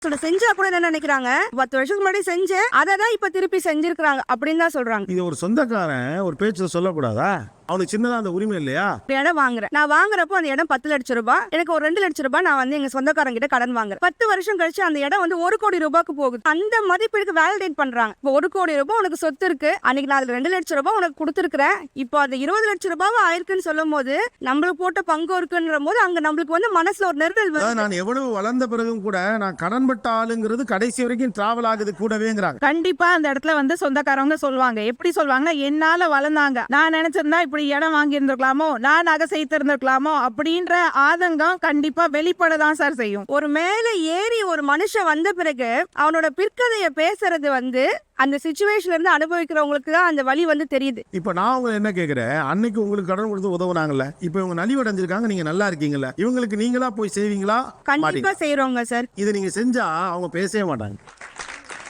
செஞ்சா கூட என்ன நினைக்கிறாங்க, 10 வருஷத்துக்கு முன்னாடி செஞ்சேன் அததான் இப்ப திருப்பி செஞ்சிருக்காங்க அப்படின்னு தான் சொல்றாங்க. இது ஒரு சொந்தக்காரன் ஒரு பேச்சு சொல்லக்கூடாதா? அவனுக்கு சின்னதா அந்த உரிமை இல்லையா? இடம் வாங்குறேன், நான் வாங்குறப்போ அந்த இடம் 10 லட்சம் ரூபாய், எனக்கு ஒரு 2 லட்சம் ரூபாய் நான் வந்து எங்க சொந்தக்காரங்க கிட்ட கடன் வாங்குறேன். 10 வருஷம் கழிச்சு அந்த இடம் வந்து 1 கோடி ரூபாய்க்கு போகுது. அந்த மதிப்பீடுக்கு வேலிடேட் பண்றாங்க. இப்போ 1 கோடி ரூபாய் உனக்கு சொத்து இருக்கு, அன்னைக்கு நான் அதுல 2 லட்சம் ரூபாய் உனக்கு கொடுத்துருக்கேன், இப்போ அது 20 லட்சம் ரூபாய் ஆயிருக்குன்னு சொல்லும் போது நம்மளுக்கு போட்ட பங்கு இருக்குன்ற போது அங்க நம்மளுக்கு வந்து மனசுல ஒரு நெருடல் வருது. நான் எவ்வளவு வளர்ந்த பிறகும் கூட நான் கடன்பட்ட ஆளுங்கிறது கடைசி வரைக்கும் டிராவல் ஆகுது கூடவேங்கிறாங்க. கண்டிப்பா அந்த இடத்துல வந்து சொந்தக்காரவங்க சொல்லுவாங்க, எப்படி சொல்லுவாங்கன்னா, என்னால வளர்ந்தாங்க, நான் நினைச்சிருந்தா இப்படி இடம் வாங்கி இருந்திருக்கலாமோ, நான் நகை சேர்த்து இருந்திருக்கலாமோ அப்படின்ற ஆதங்கம் கண்டிப்பா வெளிப்படதான் சார் செய்யும். ஒரு மேல ஏறி ஒரு மனுஷன் வந்த பிறகு அவனோட பிற்கதைய பேசுறது வந்து அந்த சிச்சுவேஷன்ல இருந்து அனுபவிக்கிறவங்களுக்கு தான் அந்த வலி வந்து தெரியுது. இப்ப நான் உங்களை என்ன கேக்குறேன், அன்னைக்கு உங்களுக்கு கடன் கொடுத்து உதவுனாங்கல்ல, இப்ப இவங்க நலிவடைஞ்சிருக்காங்க, நீங்க நல்லா இருக்கீங்கல்ல, இவங்களுக்கு நீங்களா போய் செய்வீங்களா? கண்டிப்பா செய்யறோங்க சார். இதை நீங்க செஞ்சா அவங்க பேசவே மாட்டாங்க.